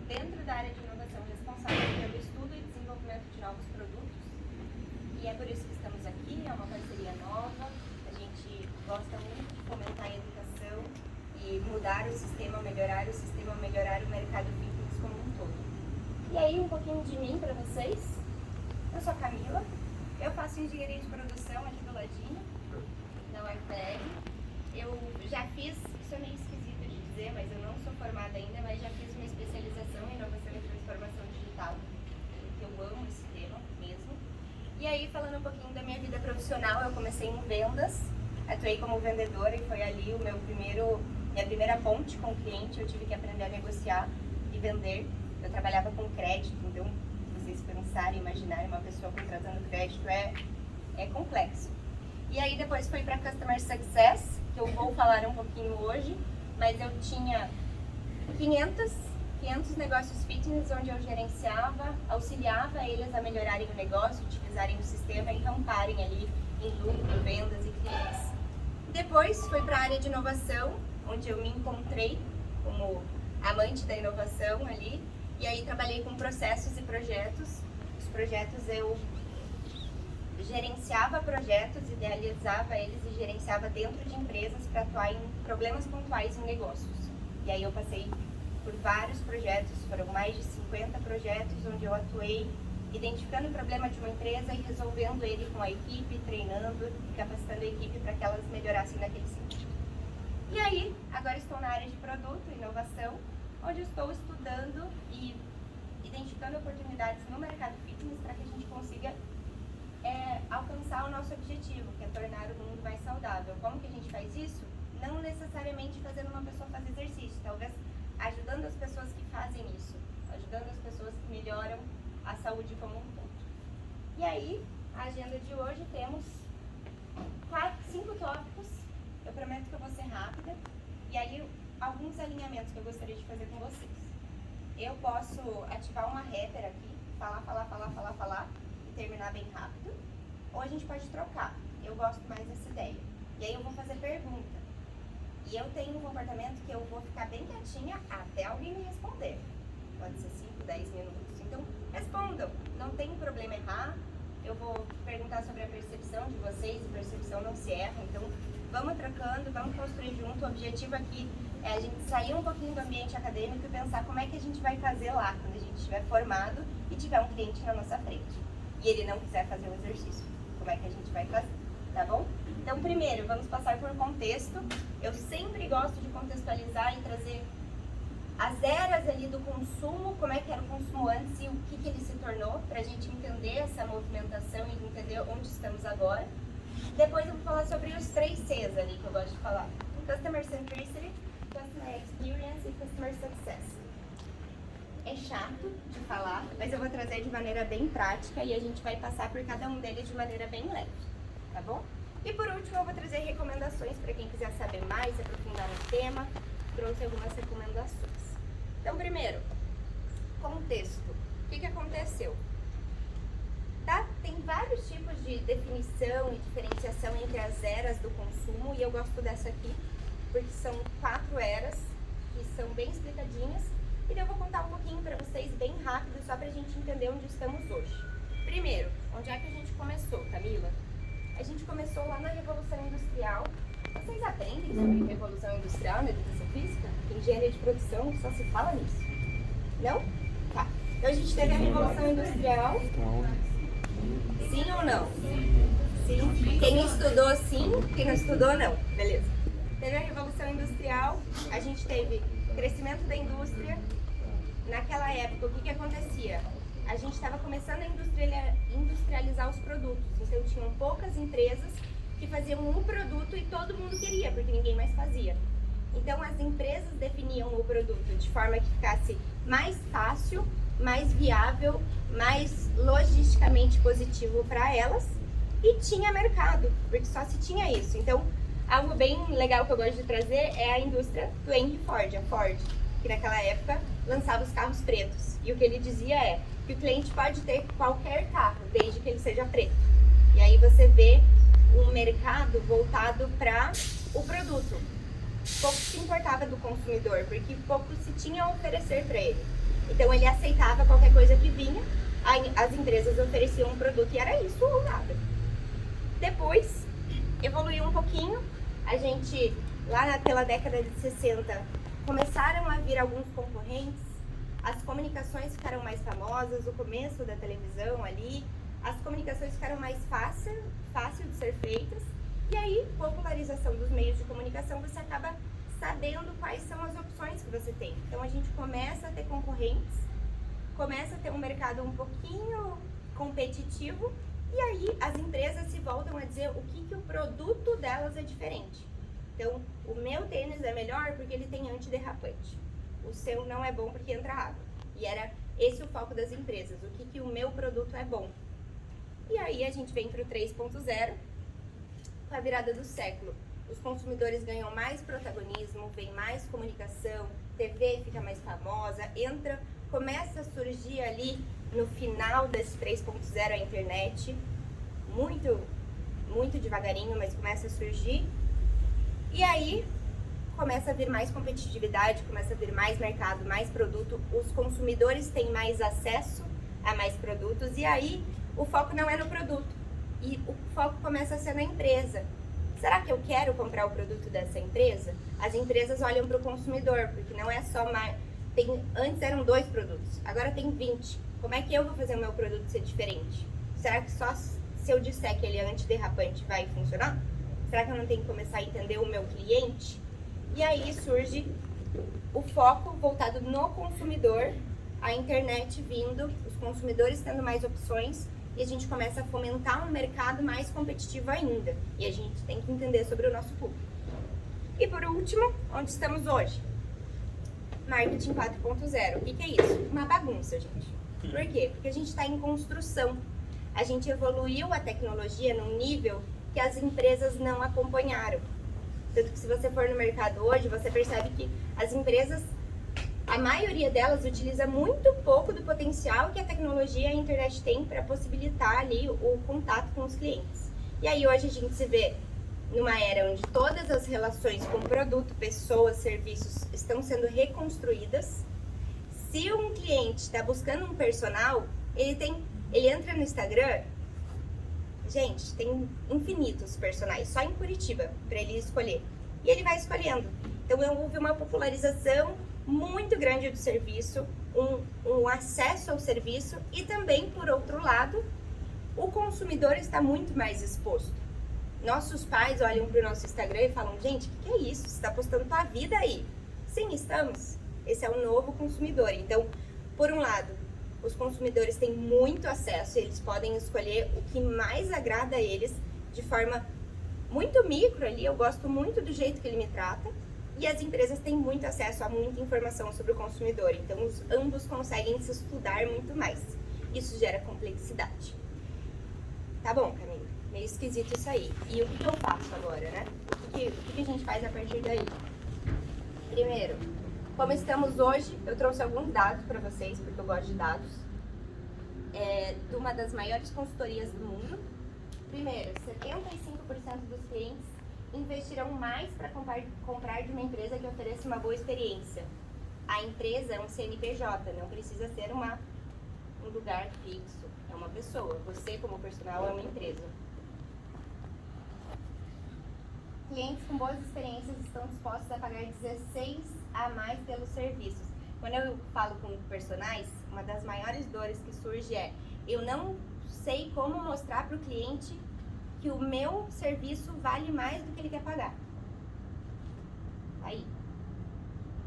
dentro da área de inovação, responsável pelo estudo e desenvolvimento de novos produtos. E é por isso que estamos aqui, é uma parceria nova. A gente gosta muito de fomentar a educação e mudar o sistema, melhorar o mercado fitness como um todo. E aí, um pouquinho de mim para vocês. Eu sou a Camila, eu faço engenharia de produção aqui do ladinho, da UFPR. Eu já fiz, isso é meio esquisito de dizer, mas eu não sou formada ainda, mas já fiz uma especialização em inovação e transformação digital, porque eu amo esse tema mesmo. E aí, falando um pouquinho da minha vida profissional, eu comecei em vendas, atuei como vendedora e foi ali minha primeira ponte com o cliente. Eu tive que aprender a negociar e vender. Eu trabalhava com crédito, então, se vocês pensarem, imaginarem uma pessoa contratando crédito é complexo. E aí depois fui para Customer Success, que eu vou falar um pouquinho hoje, mas eu tinha 500 negócios fitness onde eu gerenciava, auxiliava eles a melhorarem o negócio, utilizarem o sistema e ramparem ali em lucro, vendas e clientes. Depois fui para a área de inovação, onde eu me encontrei como amante da inovação ali, e aí trabalhei com processos e projetos. Os projetos eu gerenciava projetos, idealizava eles e gerenciava dentro de empresas para atuar em problemas pontuais em negócios. E aí eu passei por vários projetos, foram mais de 50 projetos onde eu atuei identificando o problema de uma empresa e resolvendo ele com a equipe, treinando e capacitando a equipe para que elas melhorassem naquele sentido. E aí, agora estou na área de produto e inovação, onde estou estudando e identificando oportunidades no mercado fitness para que a gente consiga alcançar o nosso objetivo, que é tornar o mundo mais saudável. Como que a gente faz isso? Não necessariamente fazendo uma pessoa fazer exercício, talvez ajudando as pessoas que fazem isso, ajudando as pessoas que melhoram a saúde como um todo. E aí, a agenda de hoje temos 5 tópicos. Eu prometo que eu vou ser rápida. E aí, alguns alinhamentos que eu gostaria de fazer com vocês. Eu posso ativar uma rapper aqui, falar e terminar bem rápido. Ou a gente pode trocar. Eu gosto mais dessa ideia. E aí eu vou fazer pergunta. E eu tenho um comportamento que eu vou ficar bem quietinha até alguém me responder. Pode ser 5, 10 minutos. Então, respondam. Não tem problema errar. Eu vou perguntar sobre a percepção de vocês. A percepção não se erra. Então, vamos trocando, vamos construir junto. O objetivo aqui é a gente sair um pouquinho do ambiente acadêmico e pensar como é que a gente vai fazer lá, quando a gente estiver formado e tiver um cliente na nossa frente. E ele não quiser fazer o exercício. Como é que a gente vai fazer, tá bom? Então, primeiro, vamos passar por contexto. Eu sempre gosto de contextualizar e trazer as eras ali do consumo, como é que era o consumo antes e o que ele se tornou, para a gente entender essa movimentação e entender onde estamos agora. Depois eu vou falar sobre os 3 Cs ali que eu gosto de falar. Customer Centricity, Customer Experience e Customer Success. É chato de falar, mas eu vou trazer de maneira bem prática e a gente vai passar por cada um deles de maneira bem leve, tá bom? E por último eu vou trazer recomendações para quem quiser saber mais, se aprofundar no tema. Trouxe algumas recomendações. Então, primeiro, contexto. O que aconteceu? Tá? Tem vários tipos de definição e diferenciação entre as eras do consumo e eu gosto dessa aqui, porque são 4 eras que são bem explicadinhas. E eu vou contar um pouquinho para vocês bem rápido, só para a gente entender onde estamos hoje. Primeiro, onde é que a gente começou, Camila? A gente começou lá na Revolução Industrial. Vocês aprendem sobre Revolução Industrial na educação física? Engenharia de produção só se fala nisso. Não? Tá. Então a gente teve a Revolução Industrial. Sim ou não? Sim. Quem estudou sim, quem não estudou não. Beleza. Teve a Revolução Industrial, a gente teve crescimento da indústria. Naquela época, o que acontecia? A gente estava começando a industrializar os produtos, então tinham poucas empresas que faziam um produto e todo mundo queria, porque ninguém mais fazia. Então as empresas definiam o produto de forma que ficasse mais fácil, mais viável, mais logisticamente positivo para elas e tinha mercado, porque só se tinha isso. Então, algo bem legal que eu gosto de trazer é a indústria do Henry Ford, a Ford, que naquela época lançava os carros pretos. E o que ele dizia é que o cliente pode ter qualquer carro, desde que ele seja preto. E aí você vê um mercado voltado para o produto. Pouco se importava do consumidor, porque pouco se tinha a oferecer para ele. Então ele aceitava qualquer coisa que vinha, as empresas ofereciam um produto e era isso ou nada. Depois, evoluiu um pouquinho, a gente, lá pela década de 60, começaram a vir alguns concorrentes, as comunicações ficaram mais famosas, o começo da televisão ali, as comunicações ficaram mais fácil de ser feitas, e aí, popularização dos meios de comunicação, você acaba sabendo quais são as opções que você tem. Então a gente começa a ter concorrentes, começa a ter um mercado um pouquinho competitivo, e aí as empresas se voltam a dizer o que o produto delas é diferente. Então, o meu tênis é melhor porque ele tem antiderrapante. O seu não é bom porque entra água. E era esse o foco das empresas, o que o meu produto é bom. E aí a gente vem para o 3.0, com a virada do século. Os consumidores ganham mais protagonismo, vem mais comunicação, TV fica mais famosa, começa a surgir ali no final desse 3.0 a internet, muito devagarinho, mas começa a surgir. E aí começa a vir mais competitividade, começa a vir mais mercado, mais produto, os consumidores têm mais acesso a mais produtos, e aí o foco não é no produto, e o foco começa a ser na empresa. Será que eu quero comprar o produto dessa empresa? As empresas olham para o consumidor, porque não é só mais... Antes eram 2 produtos, agora tem 20. Como é que eu vou fazer o meu produto ser diferente? Será que só se eu disser que ele é antiderrapante vai funcionar? Será que eu não tenho que começar a entender o meu cliente? E aí surge o foco voltado no consumidor, a internet vindo, os consumidores tendo mais opções, e a gente começa a fomentar um mercado mais competitivo ainda. E a gente tem que entender sobre o nosso público. E por último, onde estamos hoje? Marketing 4.0. O que é isso? Uma bagunça, gente. Por quê? Porque a gente está em construção. A gente evoluiu a tecnologia num nível que as empresas não acompanharam. Tanto que se você for no mercado hoje, você percebe que as empresas, a maioria delas utiliza muito pouco do potencial que a tecnologia e a internet tem para possibilitar ali o contato com os clientes. E aí hoje a gente se vê numa era onde todas as relações com produto, pessoas, serviços estão sendo reconstruídas. Se um cliente está buscando um personal, ele entra no Instagram, gente, tem infinitos personagens, só em Curitiba, para ele escolher. E ele vai escolhendo. Então houve uma popularização muito grande do serviço, um acesso ao serviço, e também, por outro lado, o consumidor está muito mais exposto. Nossos pais olham para o nosso Instagram e falam, gente, o que é isso? Você está postando tua vida aí. Sim, estamos. Esse é o novo consumidor. Então, por um lado, os consumidores têm muito acesso, eles podem escolher o que mais agrada a eles de forma muito micro ali, eu gosto muito do jeito que ele me trata, e as empresas têm muito acesso a muita informação sobre o consumidor, então ambos conseguem se estudar muito mais. Isso gera complexidade. Tá bom, Camila, meio esquisito isso aí. E o que eu faço agora, né? O que a gente faz a partir daí? Primeiro, como estamos hoje, eu trouxe alguns dados para vocês, porque eu gosto de dados, de uma das maiores consultorias do mundo. Primeiro, 75% dos clientes investirão mais para comprar de uma empresa que ofereça uma boa experiência. A empresa é um CNPJ, não precisa ser um lugar fixo, é uma pessoa. Você, como personal, é uma empresa. Clientes com boas experiências estão dispostos a pagar 16 a mais pelos serviços. Quando eu falo com personagens, uma das maiores dores que surge é: eu não sei como mostrar para o cliente que o meu serviço vale mais do que ele quer pagar. Aí.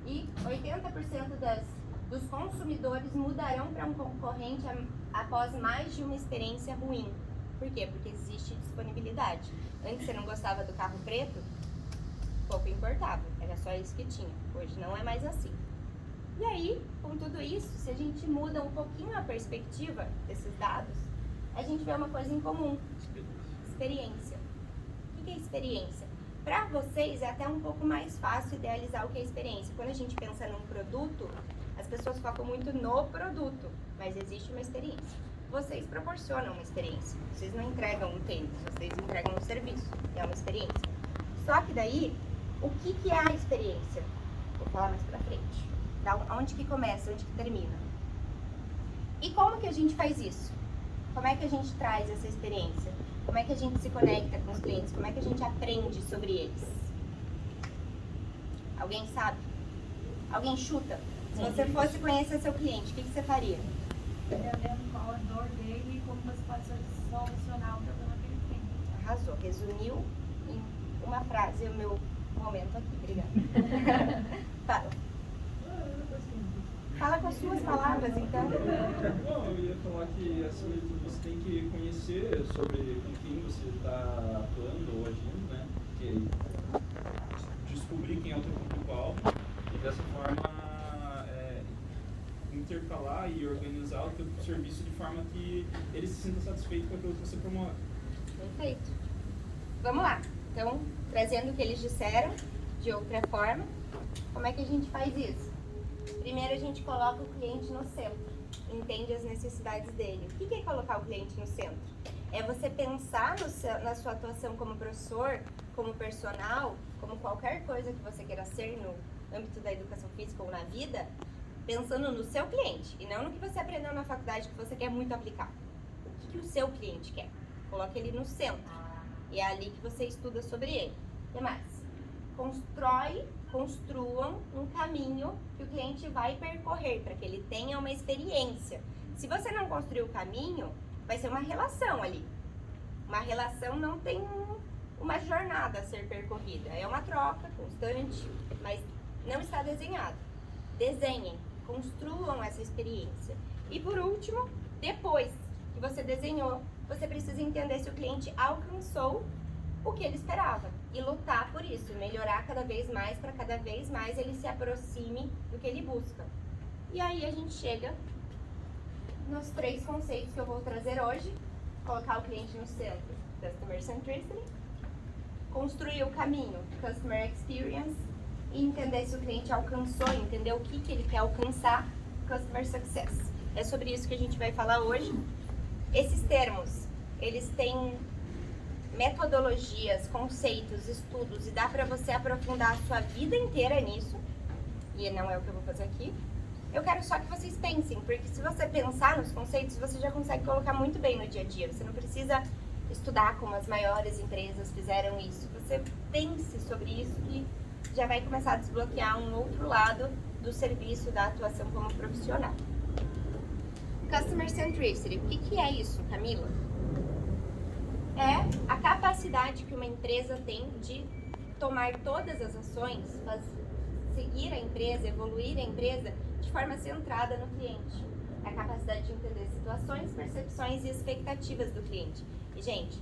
E 80% dos consumidores mudarão para um concorrente após mais de uma experiência ruim. Por quê? Porque existe disponibilidade. Antes você não gostava do carro preto, pouco importava, era só isso que tinha. Hoje não é mais assim. E aí, com tudo isso, se a gente muda um pouquinho a perspectiva desses dados, a gente vê uma coisa em comum: experiência. O que é experiência? Para vocês é até um pouco mais fácil idealizar o que é experiência. Quando a gente pensa num produto, as pessoas focam muito no produto, mas existe uma experiência. Vocês proporcionam uma experiência. Vocês não entregam um tênis, vocês entregam um serviço. É uma experiência. Só que daí, o que é a experiência? Vou falar mais pra frente. Onde que começa, onde que termina. E como que a gente faz isso? Como é que a gente traz essa experiência? Como é que a gente se conecta com os clientes? Como é que a gente aprende sobre eles? Alguém sabe? Alguém chuta? Se você fosse conhecer seu cliente, o que você faria? Entendendo qual a dor dele e como você pode solucionar o problema que ele tem. Arrasou. Resumiu em uma frase o meu momento aqui. Obrigada. Fala. Fala com as suas palavras, então. Bom, eu ia falar que, acima de tudo, você tem que conhecer sobre com quem você está atuando ou agindo, né? Que descobrir quem é o teu público-alvo e, dessa forma, intercalar e organizar o teu serviço de forma que ele se sinta satisfeito com aquilo que você promove. Perfeito. Vamos lá. Então, trazendo o que eles disseram de outra forma, como é que a gente faz isso? Primeiro, a gente coloca o cliente no centro, entende as necessidades dele. O que é colocar o cliente no centro? É você pensar na sua atuação como professor, como personal, como qualquer coisa que você queira ser no âmbito da educação física ou na vida, pensando no seu cliente e não no que você aprendeu na faculdade que você quer muito aplicar. O que o seu cliente quer? Coloque ele no centro. E é ali que você estuda sobre ele. O que mais? Construam um caminho que o cliente vai percorrer para que ele tenha uma experiência. Se você não construir o caminho, vai ser uma relação ali. Uma relação não tem uma jornada a ser percorrida. É uma troca constante, mas não está desenhado. Desenhem, construam essa experiência. E por último, depois que você desenhou, você precisa entender se o cliente alcançou o que ele esperava e lutar por isso, melhorar cada vez mais para cada vez mais ele se aproxime do que ele busca. E aí a gente chega nos 3 conceitos que eu vou trazer hoje: colocar o cliente no centro, Customer Centricity, construir o caminho, Customer Experience, e entender se o cliente alcançou, entender o que ele quer alcançar, Customer Success. É sobre isso que a gente vai falar hoje. Esses termos, eles têm metodologias, conceitos, estudos, e dá para você aprofundar a sua vida inteira nisso, e não é o que eu vou fazer aqui. Eu quero só que vocês pensem, porque se você pensar nos conceitos, você já consegue colocar muito bem no dia a dia. Você não precisa estudar como as maiores empresas fizeram isso. Você pense sobre isso que já vai começar a desbloquear um outro lado do serviço, da atuação como profissional. Customer Centricity, o que é isso, Camila? É a capacidade que uma empresa tem de tomar todas as ações, seguir a empresa, evoluir a empresa de forma centrada no cliente. É a capacidade de entender situações, percepções e expectativas do cliente. E, gente,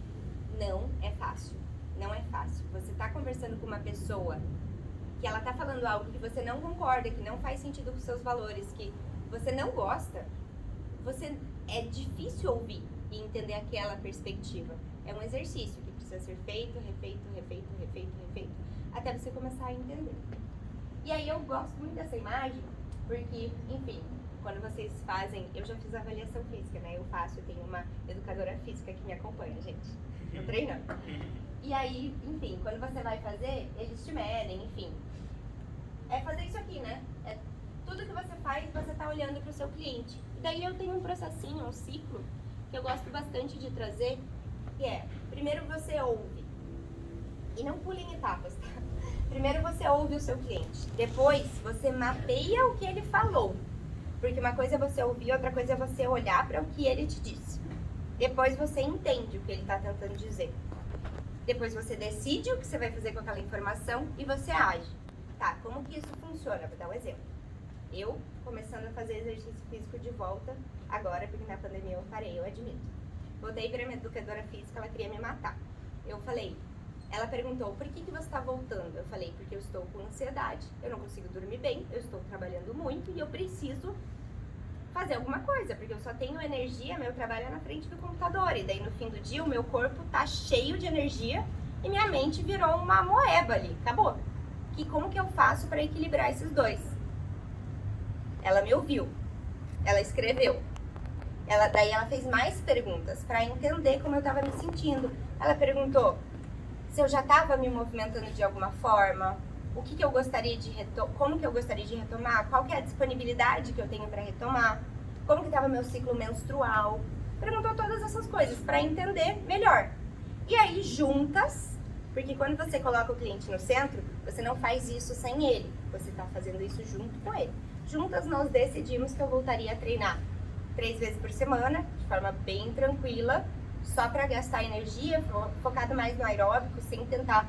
não é fácil. Não é fácil. Você está conversando com uma pessoa que ela está falando algo que você não concorda, que não faz sentido com seus valores, que você não gosta, é difícil ouvir e entender aquela perspectiva. É um exercício que precisa ser feito, refeito, até você começar a entender. E aí eu gosto muito dessa imagem, porque, enfim, quando vocês fazem, eu já fiz avaliação física, né? Eu tenho uma educadora física que me acompanha, gente. Eu treinando. E aí, enfim, quando você vai fazer, eles te medem, enfim. É fazer isso aqui, né? É tudo que você faz, você tá olhando pro seu cliente. E daí eu tenho um processinho, um ciclo, que eu gosto bastante de trazer, que é, primeiro você ouve. E não pule em etapas, tá? Primeiro você ouve o seu cliente. Depois você mapeia o que ele falou. Porque uma coisa é você ouvir, outra coisa é você olhar para o que ele te disse. Depois você entende o que ele está tentando dizer. Depois você decide o que você vai fazer com aquela informação e você age. Tá, como que isso funciona? Vou dar um exemplo. Eu, começando a fazer exercício físico de volta, agora, porque na pandemia eu parei, eu admito. Voltei para minha educadora física, ela queria me matar. Eu falei, ela perguntou, por que você está voltando? Eu falei, porque eu estou com ansiedade, eu não consigo dormir bem, eu estou trabalhando muito e eu preciso fazer alguma coisa, porque eu só tenho energia, meu trabalho é na frente do computador, e daí no fim do dia o meu corpo tá cheio de energia e minha mente virou uma moeba ali, acabou. E como que eu faço para equilibrar esses dois? Ela me ouviu, ela escreveu, daí ela fez mais perguntas para entender como eu estava me sentindo. Ela perguntou se eu já estava me movimentando de alguma forma, o que eu gostaria de como que eu gostaria de retomar, qual que é a disponibilidade que eu tenho para retomar, como que estava meu ciclo menstrual. Perguntou todas essas coisas para entender melhor. E aí, juntas, porque quando você coloca o cliente no centro, você não faz isso sem ele, você está fazendo isso junto com ele. Juntas, nós decidimos que eu voltaria a treinar 3 vezes por semana, de forma bem tranquila, só para gastar energia, focado mais no aeróbico, sem tentar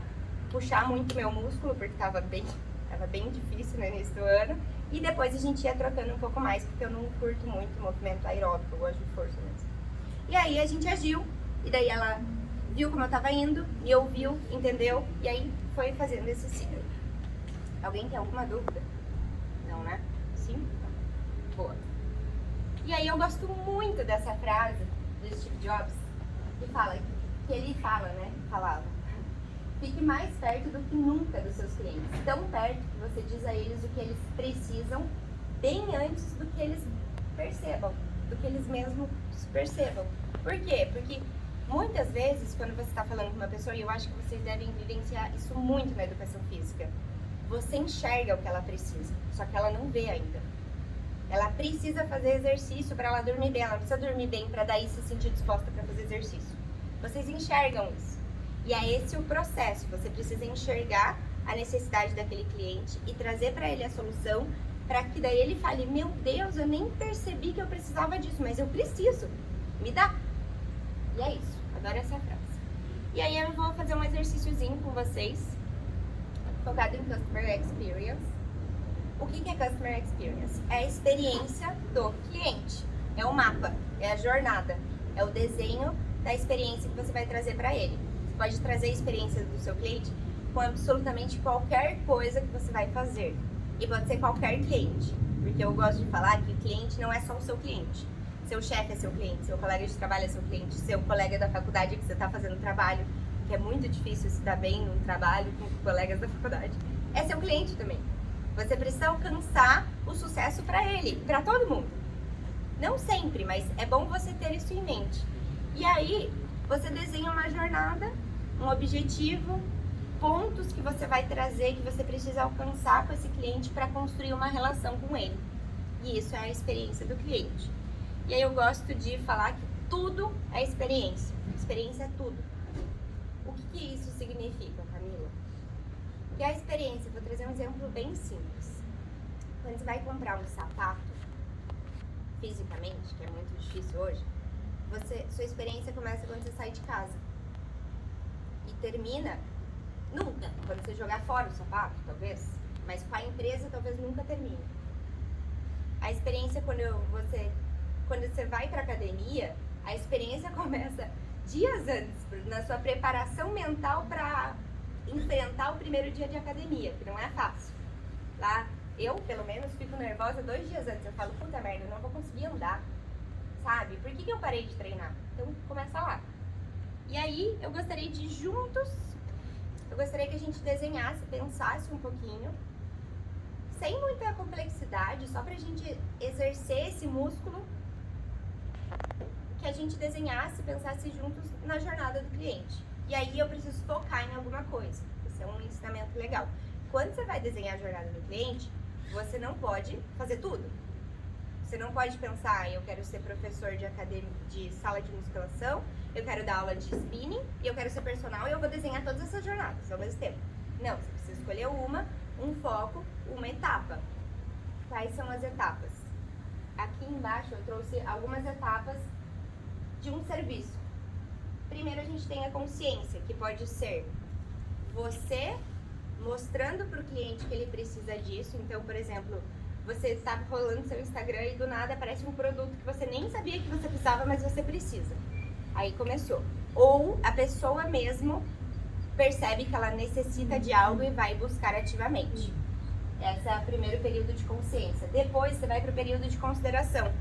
puxar muito meu músculo, porque estava bem difícil no início do ano. E depois a gente ia trocando um pouco mais, porque eu não curto muito o movimento aeróbico, eu gosto de força mesmo. E aí a gente agiu, e daí ela viu como eu tava indo, me ouviu, entendeu, e aí foi fazendo esse ciclo. Alguém tem alguma dúvida? Não, né? Sim? Boa. E aí eu gosto muito dessa frase do Steve Jobs, que ele falava, fique mais perto do que nunca dos seus clientes, tão perto que você diz a eles o que eles precisam, bem antes do que eles percebam, do que eles mesmos percebam. Por quê? Porque muitas vezes, quando você está falando com uma pessoa, e eu acho que vocês devem vivenciar isso muito na educação física, você enxerga o que ela precisa, só que ela não vê ainda. Ela precisa fazer exercício para ela dormir bem, ela precisa dormir bem para daí se sentir disposta para fazer exercício. Vocês enxergam isso. E é esse o processo, você precisa enxergar a necessidade daquele cliente e trazer para ele a solução, para que daí ele fale, meu Deus, eu nem percebi que eu precisava disso, mas eu preciso, me dá. E é isso, adoro essa frase. E aí eu vou fazer um exercíciozinho com vocês, focado em Customer Experience. O que é Customer Experience? É a experiência do cliente, é o mapa, é a jornada, é o desenho da experiência que você vai trazer para ele. Você pode trazer a experiência do seu cliente com absolutamente qualquer coisa que você vai fazer. E pode ser qualquer cliente, porque eu gosto de falar que o cliente não é só o seu cliente. Seu chefe é seu cliente, seu colega de trabalho é seu cliente, seu colega da faculdade que você está fazendo trabalho, que é muito difícil se dar bem num trabalho com colegas da faculdade, é seu cliente também. Você precisa alcançar o sucesso para ele, para todo mundo. Não sempre, mas é bom você ter isso em mente. E aí, você desenha uma jornada, um objetivo, pontos que você vai trazer, que você precisa alcançar com esse cliente para construir uma relação com ele. E isso é a experiência do cliente. E aí eu gosto de falar que tudo é experiência. Experiência é tudo. O que isso significa, Camila? Que a experiência, vou trazer um exemplo bem simples. Quando você vai comprar um sapato, fisicamente, que é muito difícil hoje, sua experiência começa quando você sai de casa. E termina nunca, quando você jogar fora o sapato, talvez. Mas com a empresa, talvez nunca termine. A experiência, quando você vai para academia, a experiência começa dias antes, na sua preparação mental para enfrentar o primeiro dia de academia, que não é fácil. Lá, eu, pelo menos, fico nervosa 2 dias antes. Eu falo, puta merda, eu não vou conseguir andar, sabe? Por que eu parei de treinar? Então, começa lá. E aí, eu gostaria de juntos, eu gostaria que a gente desenhasse, pensasse um pouquinho, sem muita complexidade, só pra gente exercer esse músculo, que a gente desenhasse, pensasse juntos na jornada do cliente. E aí eu preciso focar em alguma coisa. Esse é um ensinamento legal. Quando você vai desenhar a jornada do cliente, você não pode fazer tudo. Você não pode pensar, eu quero ser professor de sala de musculação, eu quero dar aula de spinning, e eu quero ser personal e eu vou desenhar todas essas jornadas ao mesmo tempo. Não, você precisa escolher um foco, uma etapa. Quais são as etapas? Aqui embaixo eu trouxe algumas etapas de um serviço. Primeiro a gente tem a consciência, que pode ser você mostrando para o cliente que ele precisa disso. Então, por exemplo, você está rolando seu Instagram e do nada aparece um produto que você nem sabia que você precisava, mas você precisa. Aí começou. Ou a pessoa mesmo percebe que ela necessita de algo e vai buscar ativamente. Esse é o primeiro período de consciência. Depois você vai para o período de consideração.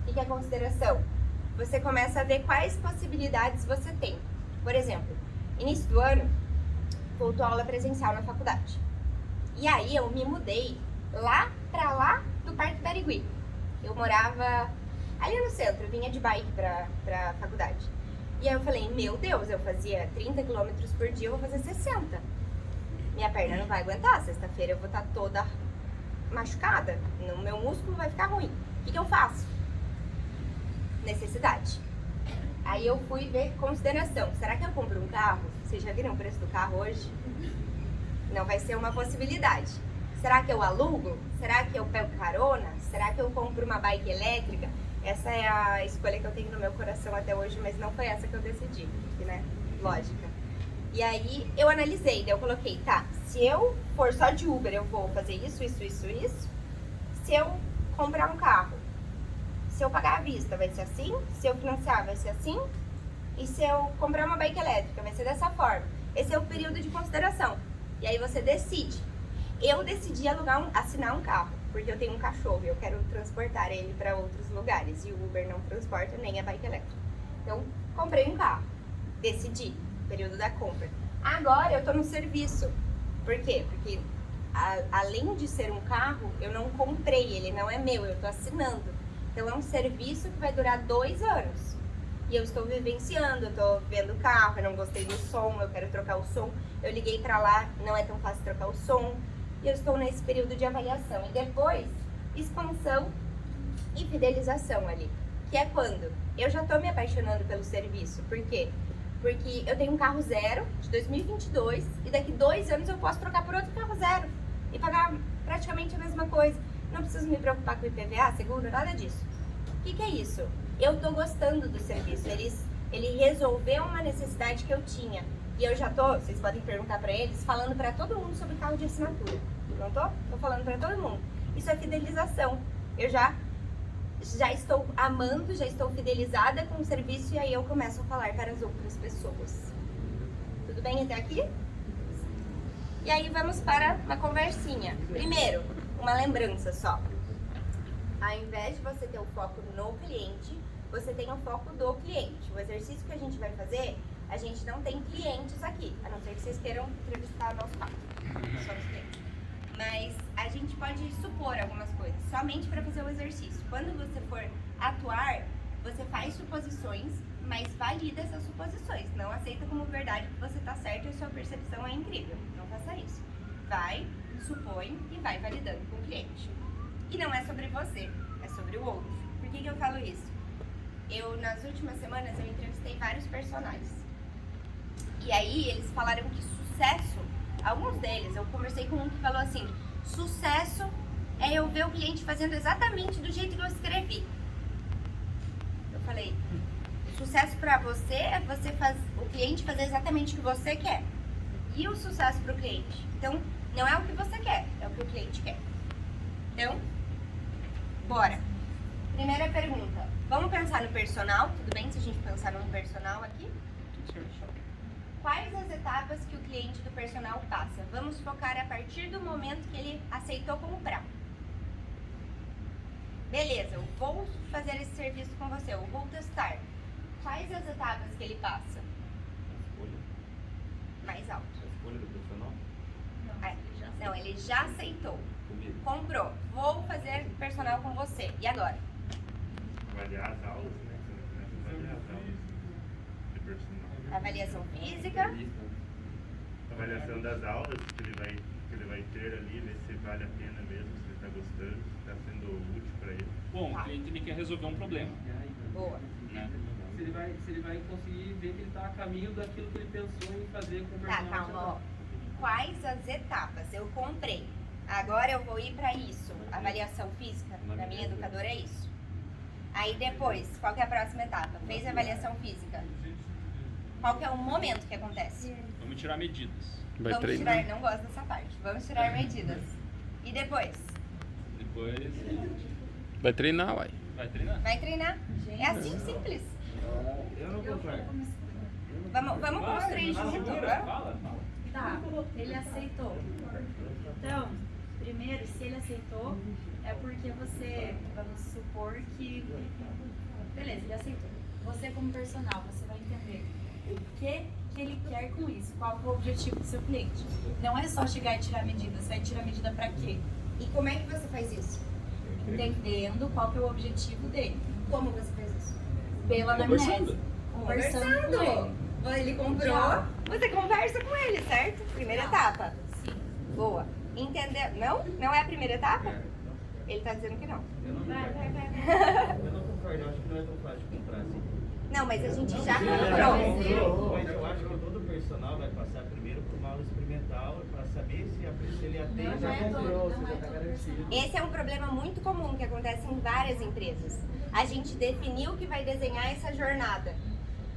O que é consideração? Você começa a ver quais possibilidades você tem. Por exemplo, início do ano, voltou a aula presencial na faculdade. E aí eu me mudei lá do Parque Barigui. Eu morava ali no centro, eu vinha de bike pra faculdade. E aí eu falei, meu Deus, eu fazia 30 km por dia, eu vou fazer 60. minha perna não vai aguentar. Sexta-feira eu vou estar toda machucada, o meu músculo vai ficar ruim. O que eu faço? Necessidade. Aí eu fui ver consideração. Será que eu compro um carro? Vocês já viram o preço do carro hoje? Não vai ser uma possibilidade. Será que eu alugo? Será que eu pego carona? Será que eu compro uma bike elétrica? Essa é a escolha que eu tenho no meu coração até hoje, mas não foi essa que eu decidi, né? Lógica. E aí eu analisei, daí eu coloquei, tá, se eu for só de Uber, eu vou fazer isso. Se eu comprar um carro, se eu pagar à vista, vai ser assim. Se eu financiar, vai ser assim. E se eu comprar uma bike elétrica, vai ser dessa forma. Esse é o período de consideração. E aí você decide. Eu decidi assinar um carro, porque eu tenho um cachorro e eu quero transportar ele para outros lugares. E o Uber não transporta nem a bike elétrica. Então, comprei um carro. Decidi. Período da compra. Agora eu tô no serviço. Por quê? Porque além de ser um carro, eu não comprei, ele não é meu, eu tô assinando. Então é um serviço que vai durar 2 anos. E eu estou vivenciando, eu tô vendo o carro, eu não gostei do som, eu quero trocar o som. Eu liguei pra lá, não é tão fácil trocar o som. E eu estou nesse período de avaliação. E depois, expansão e fidelização ali. Que é quando eu já tô me apaixonando pelo serviço. Por quê? Porque eu tenho um carro zero de 2022 e daqui 2 anos eu posso trocar por outro carro zero e pagar praticamente a mesma coisa. Não preciso me preocupar com IPVA, seguro, nada disso. O que é isso? Eu tô gostando do serviço. Ele resolveu uma necessidade que eu tinha. E eu já tô, vocês podem perguntar pra eles, falando pra todo mundo sobre carro de assinatura. Não tô? Tô falando pra todo mundo. Isso é fidelização. Eu já estou amando, já estou fidelizada com o serviço e aí eu começo a falar para as outras pessoas. Tudo bem até aqui? E aí vamos para uma conversinha. Primeiro, uma lembrança só. Ao invés de você ter o foco no cliente, você tem o foco do cliente. O exercício que a gente vai fazer, a gente não tem clientes aqui, a não ser que vocês queiram entrevistar o nosso papo. Só os clientes. Mas a gente pode supor algumas coisas, somente para fazer o exercício. Quando você for atuar, você faz suposições, mas valida essas suposições. Não aceita como verdade que você está certo e a sua percepção é incrível. Não faça isso. Vai, supõe e vai validando com o cliente. E não é sobre você, é sobre o outro. Por que eu falo isso? Nas últimas semanas, eu entrevistei vários personagens. E aí, eles falaram que sucesso, alguns deles, eu conversei com um que falou assim, sucesso é eu ver o cliente fazendo exatamente do jeito que eu escrevi. Eu falei, sucesso pra você é o cliente fazer exatamente o que você quer. E o sucesso pro cliente? Então, não é o que você quer, é o que o cliente quer. Então, bora. Primeira pergunta. Vamos pensar no personal, tudo bem se a gente pensar no personal aqui? Quais as etapas que o cliente do personal passa? Vamos focar a partir do momento que ele aceitou comprar. Beleza, eu vou fazer esse serviço com você, eu vou testar. Quais as etapas que ele passa? Escolha. Mais alto. A escolha do profissional? Não, ele já aceitou. Comigo. Comprou. Vou fazer personal com você. E agora? Avaliar as aulas, né? Você avaliar as aulas de personal. Avaliação física. Avaliação das aulas que ele vai ter ali, ver se vale a pena mesmo, se ele está gostando, se está sendo útil para ele. Bom, o cliente ele quer resolver um problema. Boa. Né? Se ele vai conseguir ver que ele está a caminho daquilo que ele pensou em fazer com o Tá, personal. calma, ó. Quais as etapas? Eu comprei. Agora eu vou ir para isso. Avaliação física. Na minha educadora é isso. Aí depois, qual que é a próxima etapa? Fez a avaliação física. Qual que é o momento que acontece? Vamos tirar medidas. Vamos tirar, não gosto dessa parte. Vamos tirar medidas. E depois? Depois Vai treinar, uai. vai treinar. Vai treinar. É assim, simples. Eu não concordo. Vamos construir junto. Vamos? Fala. Tá, ele aceitou. Então, primeiro, se ele aceitou, é porque você, vamos supor que... Beleza, ele aceitou. Você como personal, você vai entender o que ele quer com isso, qual que é o objetivo do seu cliente. Não é só chegar e tirar medida, você vai tirar medida pra quê? E como é que você faz isso? Entendendo qual que é o objetivo dele. Como você faz isso? Pela anamnese. Conversando com ele. Ele comprou, você conversa com ele, certo? Primeira etapa. Sim. Boa. Entendeu? Não? Não é a primeira etapa? Ele tá dizendo que não. Eu não Vai. concordo, eu acho que não é tão fácil de comprar assim. Não, mas a gente já comprou. comprou. Mas eu acho que todo personal vai passar primeiro por uma aula experimental para saber se ele atende. Não é todo, não é tá todo garantido. Esse é um problema muito comum que acontece em várias empresas. A gente definiu que vai desenhar essa jornada.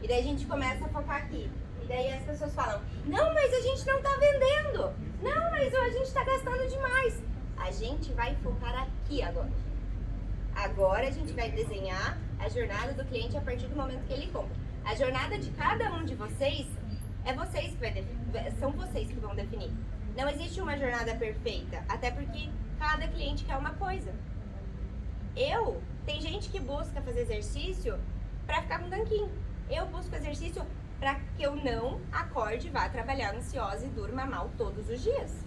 E daí a gente começa a focar aqui. E daí as pessoas falam, não, mas a gente não tá vendendo. Não, mas a gente tá gastando demais. A gente vai focar aqui agora. Agora a gente vai desenhar a jornada do cliente a partir do momento que ele compra. A jornada de cada um de vocês é vocês que vai definir, são vocês que vão definir. Não existe uma jornada perfeita, até porque cada cliente quer uma coisa. Tem gente que busca fazer exercício para ficar com tanquinho. Eu busco exercício para que eu não acorde, vá trabalhar ansiosa e durma mal todos os dias.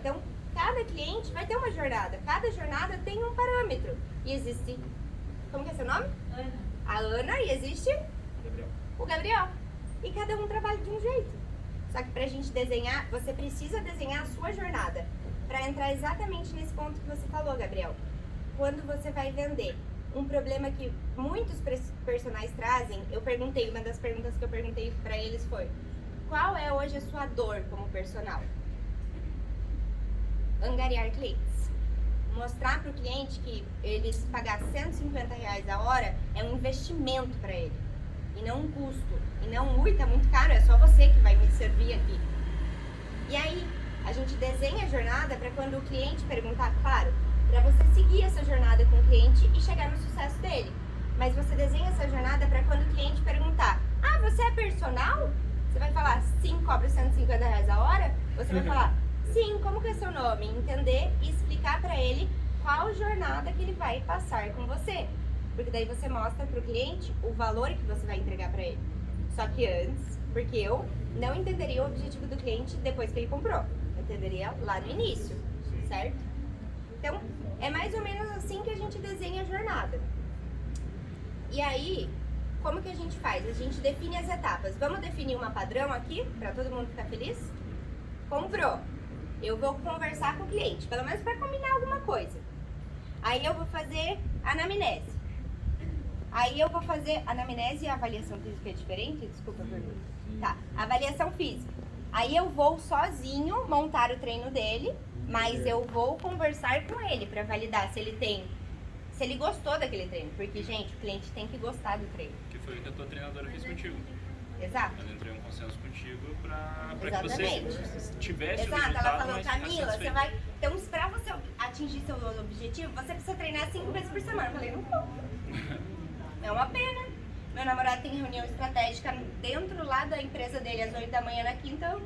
Então, cada cliente vai ter uma jornada. Cada jornada tem um parâmetro. E existe... Como que é seu nome? Ana. A Ana, e existe Gabriel. o Gabriel. E cada um trabalha de um jeito. Só que pra gente desenhar, você precisa desenhar a sua jornada. Pra entrar exatamente nesse ponto que você falou, Gabriel. Quando você vai vender. Um problema que muitos personagens trazem, uma das perguntas que eu perguntei pra eles foi: qual é hoje a sua dor como personal? Angariar clientes. Mostrar pro cliente que eles pagar R$150 a hora é um investimento pra ele. E não um custo. E não, tá muito caro, é só você que vai me servir aqui. E aí, a gente desenha a jornada para quando o cliente perguntar, claro, para você seguir essa jornada com o cliente e chegar no sucesso dele. Mas você desenha essa jornada para quando o cliente perguntar, ah, você é personal? Você vai falar, sim, cobra R$150 a hora? Você vai falar, sim, como que é seu nome? Entender e explicar para ele qual jornada que ele vai passar com você. Porque daí você mostra pro cliente o valor que você vai entregar para ele. Só que antes, porque eu não entenderia o objetivo do cliente depois que ele comprou. Eu entenderia lá no início, certo? Então, é mais ou menos assim que a gente desenha a jornada. E aí, como que a gente faz? A gente define as etapas. Vamos definir uma padrão aqui, para todo mundo ficar feliz? Comprou. Eu vou conversar com o cliente, pelo menos para combinar alguma coisa. Aí eu vou fazer anamnese. Aí eu vou fazer anamnese e avaliação física é diferente? Desculpa a pergunta. Tá, avaliação física. Aí eu vou sozinho montar o treino dele, mas eu vou conversar com ele para validar se ele gostou daquele treino. Porque, gente, o cliente tem que gostar do treino. Que foi o que a tua treinadora fez contigo. Exato. Ela entrou em um consenso contigo pra que Exatamente. você tivesse o Exato, resultado ela falou, mais Camila, você satisfeito. vai... Então, pra você atingir seu objetivo, você precisa treinar 5 vezes por semana. Eu falei, não vou. É uma pena. Meu namorado tem reunião estratégica dentro lá da empresa dele às 8 da manhã na quinta,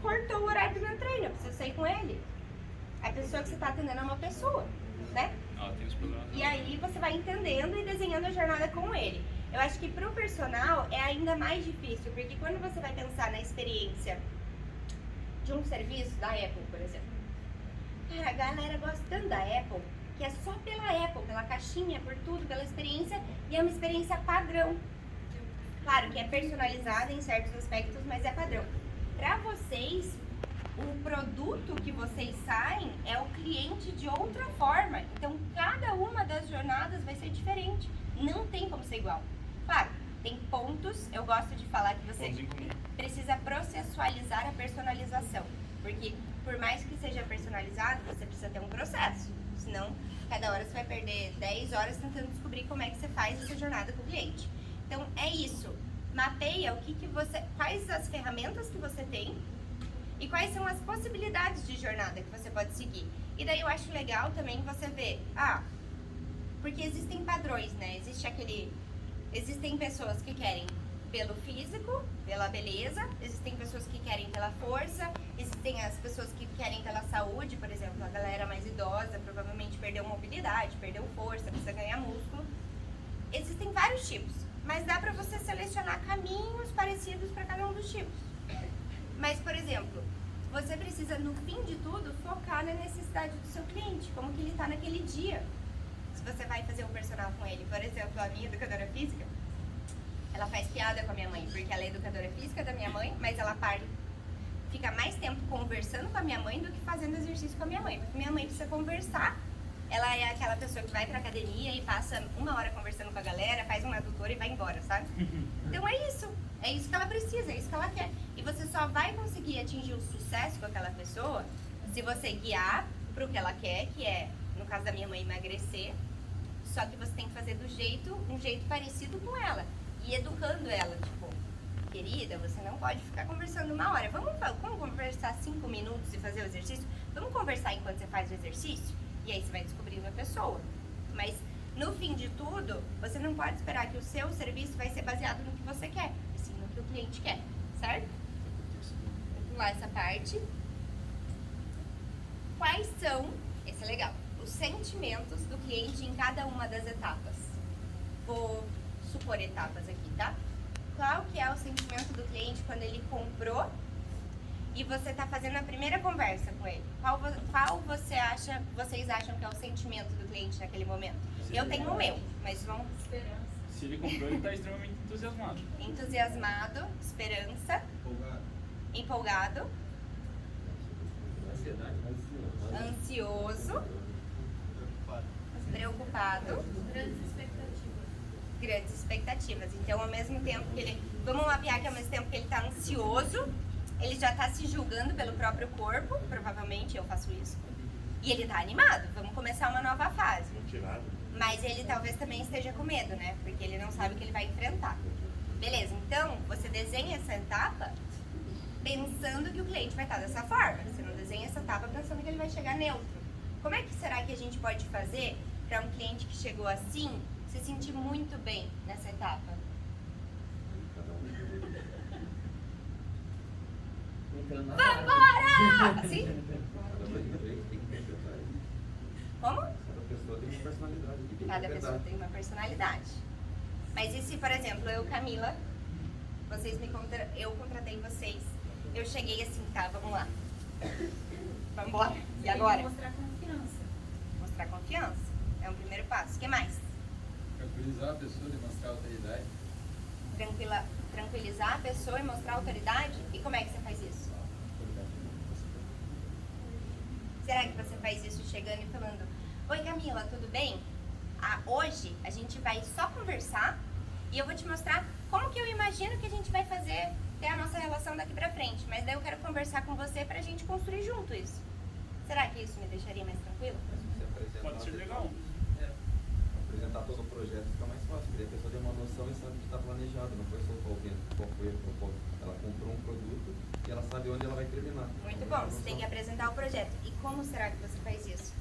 cortou o horário do meu treino, eu preciso sair com ele. A pessoa que você tá atendendo é uma pessoa, né? Ela tem os problemas. E aí você vai entendendo e desenhando a jornada com ele. Eu acho que pro personal é ainda mais difícil, porque quando você vai pensar na experiência de um serviço da Apple, por exemplo. Cara, a galera gosta tanto da Apple, que é só pela Apple, pela caixinha, por tudo, pela experiência, e é uma experiência padrão. Claro que é personalizada em certos aspectos, mas é padrão. Para vocês, o produto que vocês saem é o cliente de outra forma. Então, cada uma das jornadas vai ser diferente. Não tem como ser igual. Claro, tem pontos, eu gosto de falar que você precisa processualizar a personalização. Porque, por mais que seja personalizado, você precisa ter um processo. Senão, cada hora você vai perder 10 horas tentando descobrir como é que você faz essa jornada com o cliente. Então, é isso. Mapeia quais as ferramentas que você tem e quais são as possibilidades de jornada que você pode seguir. E daí eu acho legal também você ver, porque existem padrões, né? Existem pessoas que querem pelo físico, pela beleza, existem pessoas que querem pela força, existem as pessoas que querem pela saúde, por exemplo, a galera mais idosa provavelmente perdeu mobilidade, perdeu força, precisa ganhar músculo. Existem vários tipos, mas dá pra você selecionar caminhos parecidos para cada um dos tipos. Mas, por exemplo, você precisa, no fim de tudo, focar na necessidade do seu cliente, como que ele tá naquele dia. Se você vai fazer um personal com ele, por exemplo, a minha educadora física, ela faz piada com a minha mãe, porque ela é educadora física da minha mãe, mas ela ficar mais tempo conversando com a minha mãe do que fazendo exercício com a minha mãe. Porque minha mãe precisa conversar. Ela é aquela pessoa que vai pra academia e passa 1 hora conversando com a galera, faz uma adutora e vai embora, sabe? Então é isso que ela precisa, é isso que ela quer. E você só vai conseguir atingir o sucesso com aquela pessoa se você guiar pro que ela quer, que é, no caso da minha mãe, emagrecer. Só que você tem que fazer um jeito parecido com ela. E educando ela, tipo, querida, você não pode ficar conversando 1 hora. Vamos conversar 5 minutos e fazer o exercício? Vamos conversar enquanto você faz o exercício? E aí você vai descobrindo a pessoa. Mas, no fim de tudo, você não pode esperar que o seu serviço vai ser baseado no que você quer, e sim no que o cliente quer, certo? Vou pular essa parte. Quais são, esse é legal, os sentimentos do cliente em cada uma das etapas? Vou supor etapas aqui, tá? Qual que é o sentimento do cliente quando ele comprou e você tá fazendo a primeira conversa com ele? Qual vocês acham que é o sentimento do cliente naquele momento? Eu tenho o meu, mas vamos... Se ele comprou, ele está extremamente entusiasmado. Entusiasmado, esperança, empolgado, ansioso, preocupado, grandes expectativas. Então, ao mesmo tempo que ele... Vamos mapear que ao mesmo tempo que ele está ansioso, ele já está se julgando pelo próprio corpo, provavelmente eu faço isso. E ele está animado, vamos começar uma nova fase. Motivado. Mas ele talvez também esteja com medo, né? Porque ele não sabe o que ele vai enfrentar. Beleza, então você desenha essa etapa pensando que o cliente vai estar dessa forma. Você não desenha essa etapa pensando que ele vai chegar neutro. Como é que será que a gente pode fazer para um cliente que chegou assim se sentir muito bem nessa etapa? Vambora! Assim? Como? Cada pessoa tem uma personalidade. Cada pessoa tem uma personalidade. Mas e se, por exemplo, eu, Camila, eu contratei vocês, eu cheguei assim, tá, vamos lá. Vamos embora. E agora? Mostrar confiança. Mostrar confiança. É um primeiro passo. O que mais? Tranquilizar a pessoa, demonstrar autoridade. Tranquilizar a pessoa e mostrar autoridade? E como é que você faz isso? Será que você faz isso chegando e falando: oi Camila, tudo bem? Hoje a gente vai só conversar e eu vou te mostrar como que eu imagino que a gente vai ter a nossa relação daqui pra frente. Mas daí eu quero conversar com você pra gente construir junto isso. Será que isso me deixaria mais tranquilo? Pode ser legal. Apresentar todo o projeto fica mais fácil, porque a pessoa tem uma noção e sabe que está planejado, não foi só qual foi a proposta. Ela comprou um produto e ela sabe onde ela vai terminar. Muito bom, você tem que apresentar o projeto. E como será que você faz isso?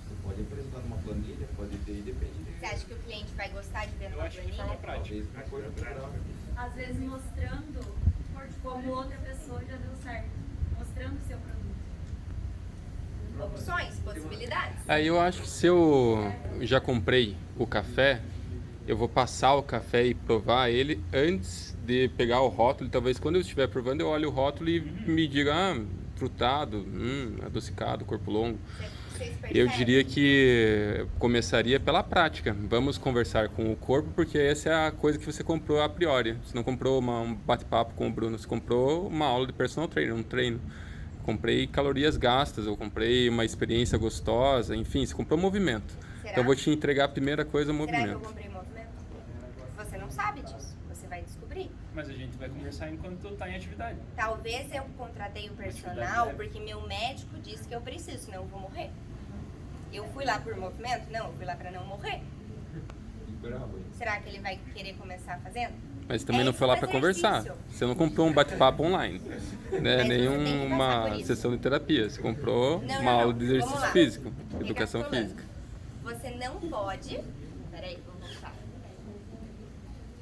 Você pode apresentar numa planilha, pode ter, depende de... Você acha que o cliente vai gostar de ver Eu numa acho que de forma planilha? prática. Talvez uma coisa natural. Às vezes mostrando como outra pessoa já deu certo. Mostrando o seu produto. Opções, possibilidades. Aí eu acho que se eu já comprei o café, eu vou passar o café e provar ele antes de pegar o rótulo. Talvez quando eu estiver provando eu olhe o rótulo e me diga, frutado, adocicado, corpo longo. Vocês Eu percebem? diria que começaria pela prática. Vamos conversar com o corpo, porque essa é a coisa que você comprou a priori. Você não comprou um bate-papo com o Bruno, você comprou uma aula de personal trainer, um treino. Comprei calorias gastas, eu comprei uma experiência gostosa, enfim, você comprou movimento. Será? Então eu vou te entregar a primeira coisa, Será que eu movimento. comprei movimento? Você não sabe disso. Você vai descobrir. Mas a gente vai conversar enquanto está em atividade. Talvez eu contratei o personal porque meu médico disse que eu preciso, senão eu vou morrer. Eu fui lá por movimento? Não, eu fui lá para não morrer. Será que ele vai querer começar fazendo? Mas também não Esse foi lá é o para conversar. exercício. Você não comprou um bate-papo online, né? Mas você tem que passar Nenhuma por isso. sessão de terapia. Você comprou Não, uma aula de Vamos exercício lá. físico, educação Recapitulando. física. Você não pode... Peraí, vou voltar.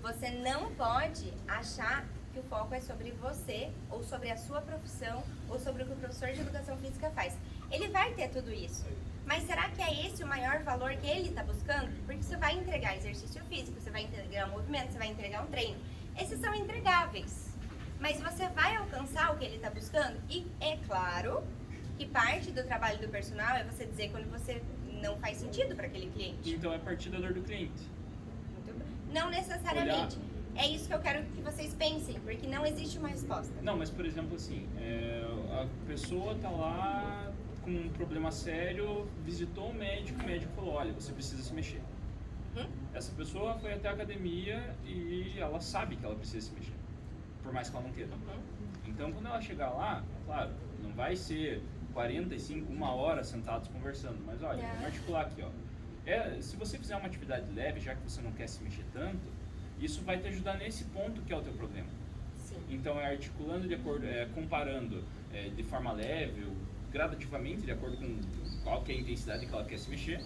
Você não pode achar que o foco é sobre você, ou sobre a sua profissão, ou sobre o que o professor de educação física faz. Ele vai ter tudo isso. Mas será que é esse o maior valor que ele está buscando? Porque você vai entregar exercício físico, você vai entregar um movimento, você vai entregar um treino. Esses são entregáveis. Mas você vai alcançar o que ele está buscando? E é claro que parte do trabalho do personal é você dizer quando você não faz sentido para aquele cliente. Então é partir da dor do cliente. Não necessariamente. É isso que eu quero que vocês pensem, porque não existe uma resposta. Não, mas por exemplo assim, a pessoa tá lá com um problema sério, visitou o médico falou, olha, você precisa se mexer. Essa pessoa foi até a academia e ela sabe que ela precisa se mexer, por mais que ela não queira. Então quando ela chegar lá, claro, não vai ser 45, 1 hora sentados conversando, mas olha, vamos articular aqui, ó. Se você fizer uma atividade leve, já que você não quer se mexer tanto, isso vai te ajudar nesse ponto que é o teu problema. Sim. Então é articulando de acordo, comparando de forma leve, gradativamente, de acordo com qual que é a intensidade que ela quer se mexer,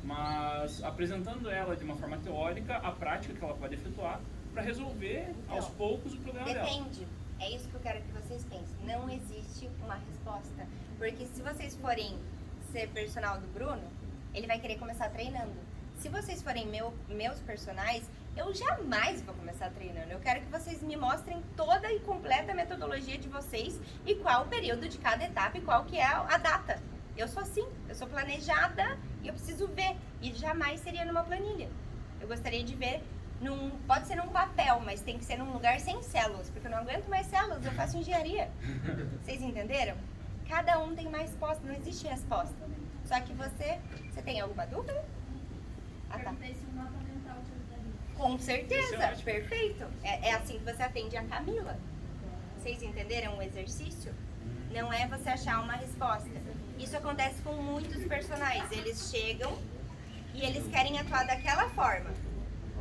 mas apresentando ela de uma forma teórica, a prática que ela pode efetuar para resolver aos poucos o problema dela. Depende. É isso que eu quero que vocês pensem. Não existe uma resposta. Porque se vocês forem ser personal do Bruno, ele vai querer começar treinando. Se vocês forem meus personagens, eu jamais vou começar treinando. Eu quero que vocês me mostrem toda e completa a metodologia de vocês e qual o período de cada etapa e qual que é a data. Eu sou assim, eu sou planejada e eu preciso ver. E jamais seria numa planilha. Eu gostaria de ver, pode ser num papel, mas tem que ser num lugar sem células, porque eu não aguento mais células, eu faço engenharia. Vocês entenderam? Cada um tem uma resposta, não existe resposta. Só que você tem alguma dúvida? Ah, tá. Com certeza, perfeito. É assim que você atende a Camila. Vocês entenderam o exercício? Não é você achar uma resposta. Isso acontece com muitos personagens. Eles chegam e eles querem atuar daquela forma.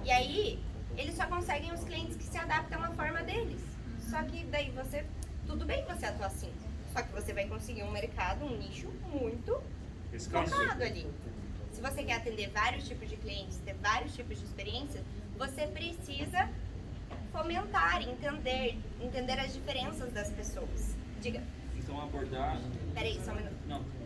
E aí, eles só conseguem os clientes que se adaptam à forma deles. Só que daí tudo bem você atuar assim. Só que você vai conseguir um mercado, um nicho muito focado ali. Se você quer atender vários tipos de clientes, ter vários tipos de experiências, você precisa fomentar, entender as diferenças das pessoas. Diga. Então abordar... Peraí, só um minuto. Não.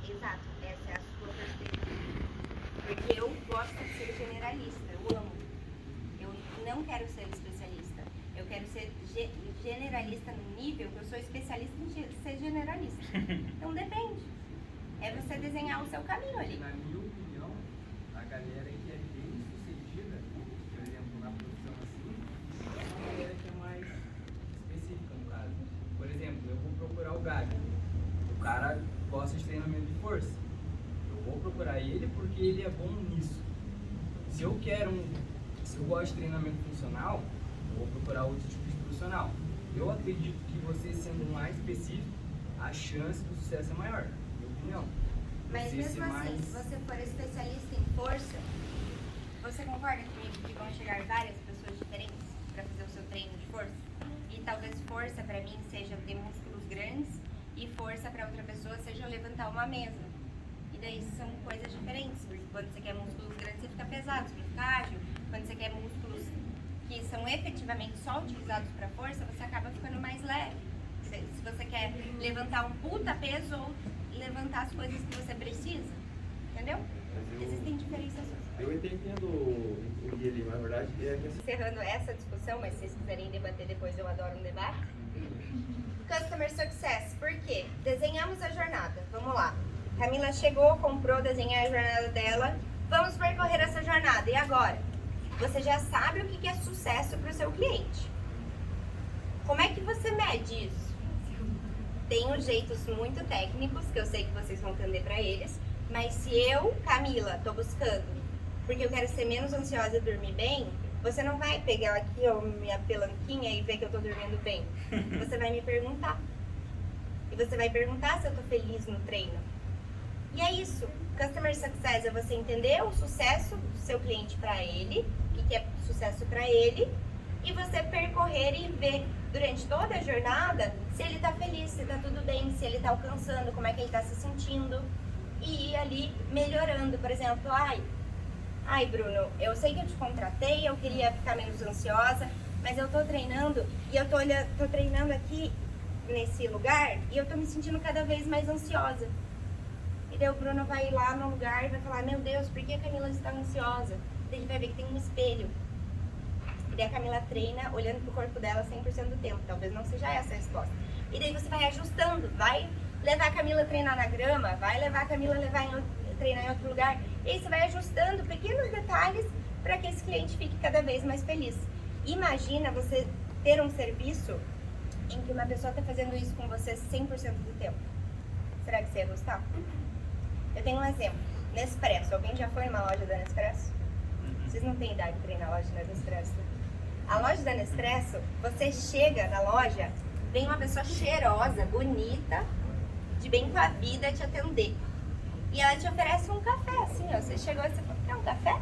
Exato, essa é a sua perspectiva. Porque eu gosto de ser generalista, eu amo. Eu não quero ser especialista. Eu quero ser generalista no nível que eu sou especialista em ser generalista. Então depende. É você desenhar o seu caminho ali. Na minha opinião, a galera que é bem sucedida, por exemplo, na profissão assim, é uma galera que é mais específica no caso. Por exemplo, eu vou procurar o Gabi. O cara gosta de treinamento de força. Eu vou procurar ele porque ele é bom nisso. Se eu gosto de treinamento funcional, eu vou procurar outro tipo de profissional. Eu acredito que você sendo mais específico, a chance do sucesso é maior, na minha opinião. Mas mesmo assim, se você for especialista em força, você concorda comigo que vão chegar várias pessoas diferentes para fazer o seu treino de força? E talvez força para mim seja ter músculos grandes e força para outra pessoa seja levantar uma mesa. E daí são coisas diferentes, porque quando você quer músculos grandes você fica pesado, você fica ágil. Quando você quer músculos que são efetivamente só utilizados para força, você acaba ficando mais leve. Se você quer levantar um puta peso ou levantar as coisas que você precisa, entendeu? Existem diferenças. Eu entendo o Guilherme, na verdade, é que assim... Encerrando essa discussão, mas se vocês quiserem debater depois, eu adoro um debate. Customer Success, por quê? Desenhamos a jornada, vamos lá. Camila chegou, comprou, desenhar a jornada dela, vamos percorrer essa jornada, e agora? Você já sabe o que é sucesso para o seu cliente. Como é que você mede isso? Tem jeitos muito técnicos, que eu sei que vocês vão entender para eles, mas se eu, Camila, estou buscando, porque eu quero ser menos ansiosa e dormir bem, você não vai pegar aqui ó, minha pelanquinha e ver que eu tô dormindo bem. Você vai me perguntar. E você vai perguntar se eu tô feliz no treino. E é isso. Customer Success é você entender o sucesso do seu cliente para ele, o que é sucesso para ele, e você percorrer e ver durante toda a jornada se ele tá feliz, se tá tudo bem, se ele tá alcançando, como é que ele tá se sentindo. E ir ali melhorando. Por exemplo, ai Bruno, eu sei que eu te contratei, eu queria ficar menos ansiosa, mas eu tô treinando e eu tô treinando aqui nesse lugar e eu tô me sentindo cada vez mais ansiosa. E daí o Bruno vai lá no lugar e vai falar, meu Deus, por que a Camila está ansiosa? E daí ele vai ver que tem um espelho. E daí a Camila treina olhando pro corpo dela 100% do tempo. Talvez não seja essa a resposta. E daí você vai ajustando, vai levar a Camila a treinar na grama, vai levar a Camila a treinar em outro lugar. E aí você vai ajustando pequenos detalhes para que esse cliente fique cada vez mais feliz. Imagina você ter um serviço em que uma pessoa está fazendo isso com você 100% do tempo. Será que você ia gostar? Eu tenho um exemplo. Nespresso. Alguém já foi numa loja da Nespresso? Vocês não têm idade para ir na loja da Nespresso. A loja da Nespresso, você chega na loja, vem uma pessoa cheirosa, bonita, de bem com a vida te atender. E ela te oferece um café, assim, ó. Você chegou e você falou, quer um café?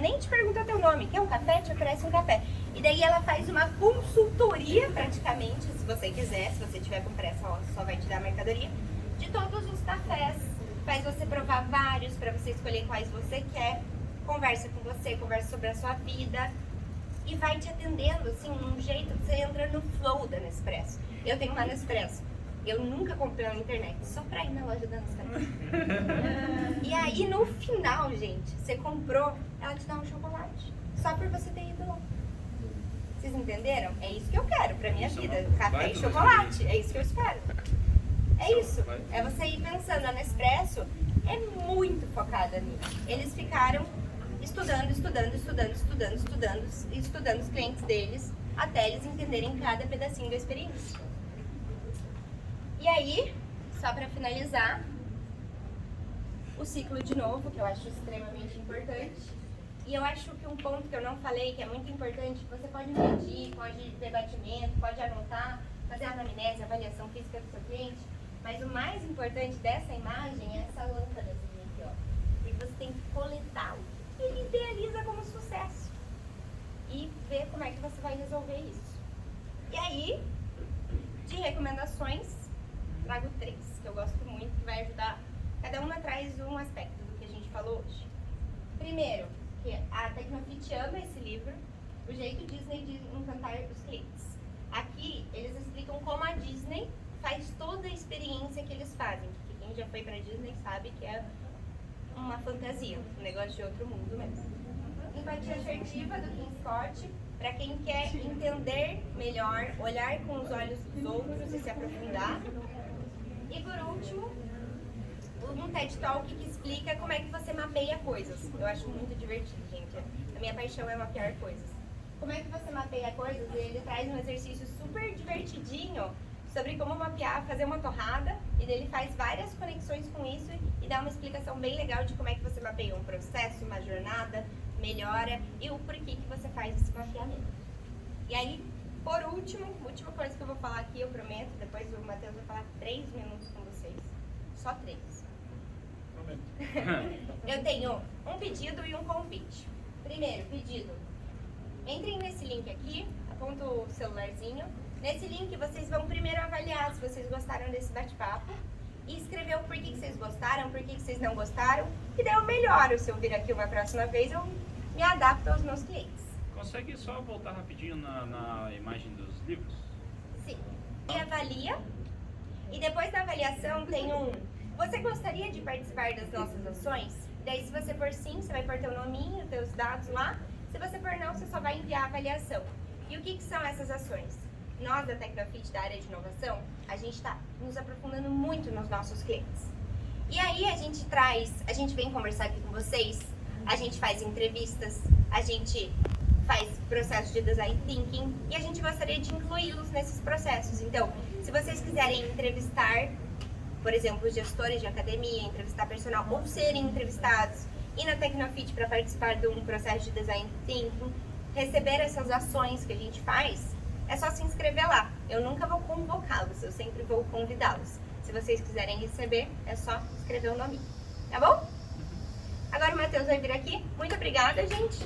Nem te perguntou teu nome, quer um café? Te oferece um café. E daí ela faz uma consultoria, praticamente, se você quiser, se você tiver com pressa, ela só vai te dar a mercadoria, de todos os cafés. Faz você provar vários, para você escolher quais você quer. Conversa com você, conversa sobre a sua vida. E vai te atendendo, assim, um jeito que você entra no flow da Nespresso. Eu tenho uma Nespresso. Eu nunca comprei na internet, só pra ir na loja da Nespresso. E aí, no final, gente, você comprou, ela te dá um chocolate. Só por você ter ido lá. Vocês entenderam? É isso que eu quero pra minha vida. Café e chocolate. É isso que eu espero. É isso. É você ir pensando. A Nespresso é muito focada nisso. Eles ficaram estudando os clientes deles até eles entenderem cada pedacinho da experiência. E aí, só para finalizar, o ciclo de novo, que eu acho extremamente importante. E eu acho que um ponto que eu não falei, que é muito importante, você pode medir, pode ver batimento, pode anotar, fazer a anamnese, avaliação física do seu cliente. Mas o mais importante dessa imagem é essa lâmpadazinha aqui, ó. Porque você tem que coletar o que ele idealiza como sucesso. E ver como é que você vai resolver isso. E aí, de recomendações, trago 3, que eu gosto muito, que vai ajudar. Cada uma traz um aspecto do que a gente falou hoje. Primeiro, que a Tecnofit ama esse livro, O Jeito Disney de Encantar os Clientes. Aqui, eles explicam como a Disney faz toda a experiência que eles fazem. Porque quem já foi pra Disney sabe que é uma fantasia, um negócio de outro mundo mesmo. Empatia assertiva, do King Scott, para quem quer entender melhor, olhar com os olhos dos outros e se aprofundar. E por último, um TED Talk que explica como é que você mapeia coisas. Eu acho muito divertido, gente. A minha paixão é mapear coisas. Como é que você mapeia coisas? Ele traz um exercício super divertidinho sobre como mapear, fazer uma torrada, e ele faz várias conexões com isso e dá uma explicação bem legal de como é que você mapeia um processo, uma jornada, melhora e o porquê que você faz esse mapeamento. E aí, por último, última coisa que eu vou falar aqui, eu prometo, depois o Matheus vai falar 3 minutos com vocês. Só 3. Eu tenho um pedido e um convite. Primeiro, pedido. Entrem nesse link aqui, aponta o celularzinho. Nesse link vocês vão primeiro avaliar se vocês gostaram desse bate-papo e escrever o porquê que vocês gostaram, porquê que vocês não gostaram, e daí eu melhoro. Se eu vir aqui uma próxima vez, eu me adapto aos meus clientes. Consegue só voltar rapidinho na imagem dos livros? Sim. E avalia. E depois da avaliação tem um... Você gostaria de participar das nossas ações? Daí se você for sim, você vai pôr teu nominho, teus dados lá. Se você for não, você só vai enviar a avaliação. E o que são essas ações? Nós da Tecnofit, da área de inovação, a gente está nos aprofundando muito nos nossos clientes. E aí a gente vem conversar aqui com vocês, a gente faz entrevistas, a gente faz processo de design thinking e a gente gostaria de incluí-los nesses processos. Então, se vocês quiserem entrevistar, por exemplo, gestores de academia, entrevistar personal ou serem entrevistados, ir na Tecnofit para participar de um processo de design thinking, receber essas ações que a gente faz, é só se inscrever lá. Eu nunca vou convocá-los, eu sempre vou convidá-los. Se vocês quiserem receber, é só escrever o nome. Tá bom? Agora o Matheus vai vir aqui. Muito obrigada, gente.